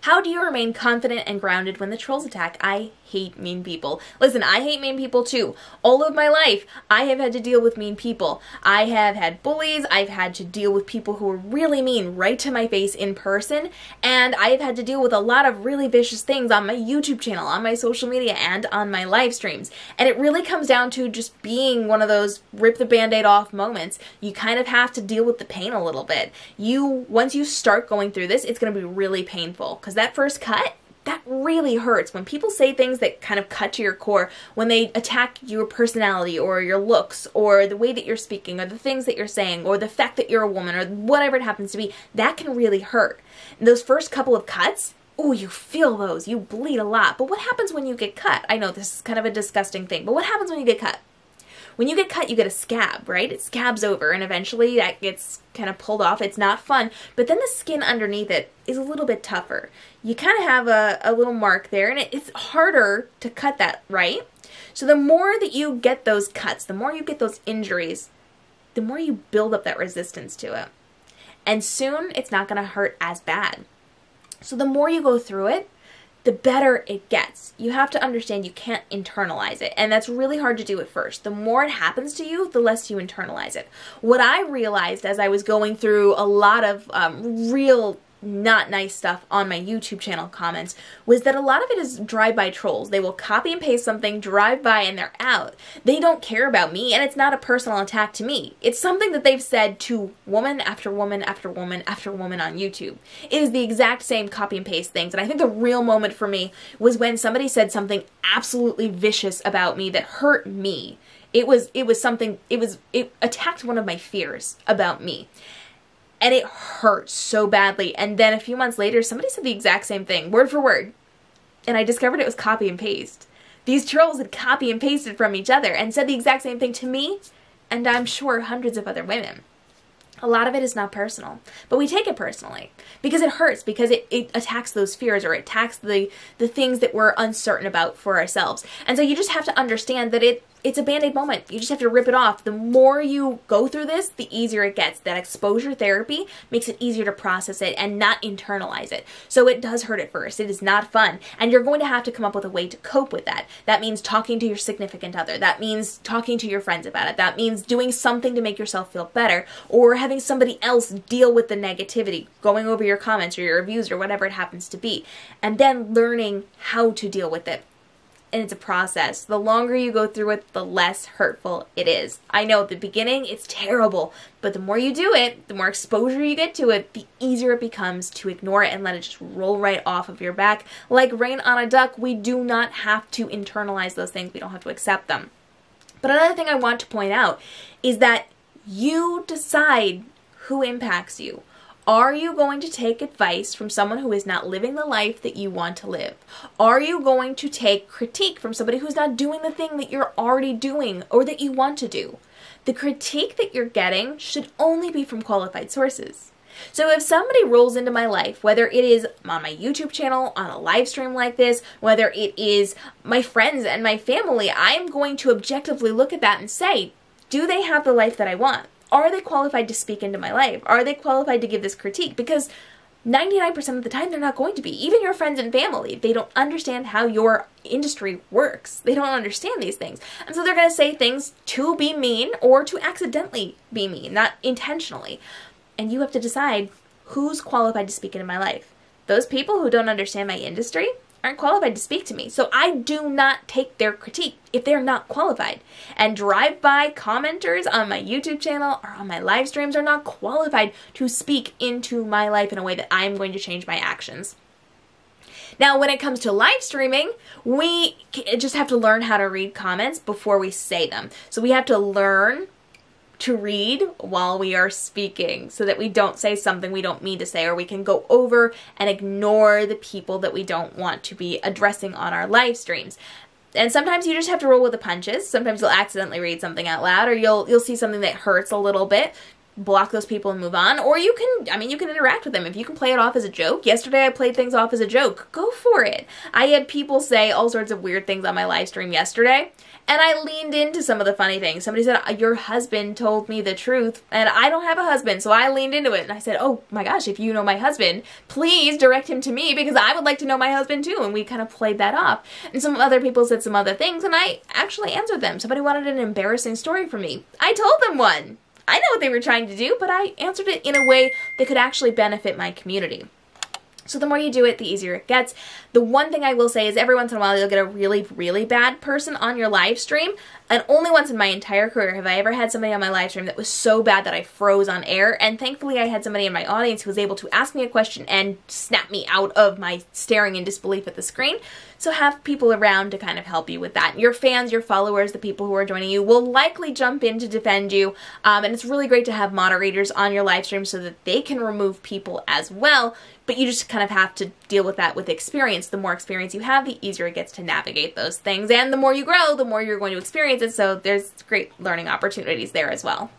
How do you remain confident and grounded when the trolls attack? I hate mean people. Listen, I hate mean people too. All of my life, I have had to deal with mean people. I have had bullies, I've had to deal with people who are really mean right to my face in person, and I've had to deal with a lot of really vicious things on my YouTube channel, on my social media, and on my live streams. And it really comes down to just being one of those rip the band-aid off moments. You kind of have to deal with the pain a little bit. Once you start going through this, it's going to be really painful, because that first cut, that really hurts. When people say things that kind of cut to your core, when they attack your personality or your looks or the way that you're speaking or the things that you're saying or the fact that you're a woman or whatever it happens to be, that can really hurt. And those first couple of cuts, oh, you feel those. You bleed a lot. But what happens when you get cut? I know this is kind of a disgusting thing, but what happens when you get cut? When you get cut, you get a scab, right? It scabs over, and eventually that gets kind of pulled off. It's not fun, but then the skin underneath it is a little bit tougher. You kind of have a little mark there, and it's harder to cut that, right? So the more that you get those cuts, the more you get those injuries, the more you build up that resistance to it. And soon, it's not going to hurt as bad. So the more you go through it, the better it gets. You have to understand you can't internalize it, and that's really hard to do at first. The more it happens to you, the less you internalize it. What I realized as I was going through a lot of real not nice stuff on my YouTube channel comments was that a lot of it is drive-by trolls. They will copy and paste something, drive by, and they're out. They don't care about me, and it's not a personal attack to me. It's something that they've said to woman after woman after woman after woman on YouTube. It is the exact same copy and paste things, and I think the real moment for me was when somebody said something absolutely vicious about me that hurt me. It attacked one of my fears about me. And it hurt so badly. And then a few months later, somebody said the exact same thing, word for word. And I discovered it was copy and paste. These trolls had copy and pasted from each other and said the exact same thing to me, and I'm sure hundreds of other women. A lot of it is not personal, but we take it personally because it hurts, because it attacks those fears, or it attacks the things that we're uncertain about for ourselves. And so you just have to understand that it's a band-aid moment. You just have to rip it off. The more you go through this, the easier it gets. That exposure therapy makes it easier to process it and not internalize it. So it does hurt at first. It is not fun. And you're going to have to come up with a way to cope with that. That means talking to your significant other. That means talking to your friends about it. That means doing something to make yourself feel better, or having somebody else deal with the negativity, going over your comments or your reviews or whatever it happens to be, and then learning how to deal with it. And it's a process. The longer you go through it, the less hurtful it is. I know at the beginning, it's terrible, but the more you do it, the more exposure you get to it, the easier it becomes to ignore it and let it just roll right off of your back. Like rain on a duck, we do not have to internalize those things. We don't have to accept them. But another thing I want to point out is that you decide who impacts you. Are you going to take advice from someone who is not living the life that you want to live? Are you going to take critique from somebody who's not doing the thing that you're already doing or that you want to do? The critique that you're getting should only be from qualified sources. So if somebody rolls into my life, whether it is on my YouTube channel, on a live stream like this, whether it is my friends and my family, I'm going to objectively look at that and say, do they have the life that I want? Are they qualified to speak into my life? Are they qualified to give this critique? Because 99% of the time, they're not going to be. Even your friends and family, they don't understand how your industry works. They don't understand these things. And so they're going to say things to be mean or to accidentally be mean, not intentionally. And you have to decide who's qualified to speak into my life. Those people who don't understand my industry aren't qualified to speak to me. So I do not take their critique if they're not qualified. And drive-by commenters on my YouTube channel or on my live streams are not qualified to speak into my life in a way that I'm going to change my actions. Now, when it comes to live streaming, we just have to learn how to read comments before we say them. So we have to learn to read while we are speaking so that we don't say something we don't mean to say, or we can go over and ignore the people that we don't want to be addressing on our live streams. And sometimes you just have to roll with the punches. Sometimes you'll accidentally read something out loud, or you'll see something that hurts a little bit. block those people and move on, or you can, I mean, you can interact with them. If you can play it off as a joke. Yesterday I played things off as a joke. Go for it. I had people say all sorts of weird things on my live stream yesterday, and I leaned into some of the funny things. Somebody said, your husband told me the truth, and I don't have a husband, so I leaned into it, and I said, oh my gosh, if you know my husband, please direct him to me, because I would like to know my husband too, and we kind of played that off. And some other people said some other things, and I actually answered them. Somebody wanted an embarrassing story from me. I told them one. I know what they were trying to do, but I answered it in a way that could actually benefit my community. So the more you do it, the easier it gets. The one thing I will say is every once in a while you'll get a really, really bad person on your live stream. And only once in my entire career have I ever had somebody on my live stream that was so bad that I froze on air. And thankfully I had somebody in my audience who was able to ask me a question and snap me out of my staring in disbelief at the screen. So have people around to kind of help you with that. Your fans, your followers, the people who are joining you will likely jump in to defend you. And it's really great to have moderators on your live stream so that they can remove people as well. But you just kind of have to deal with that with experience. The more experience you have, the easier it gets to navigate those things. And the more you grow, the more you're going to experience it. So there's great learning opportunities there as well.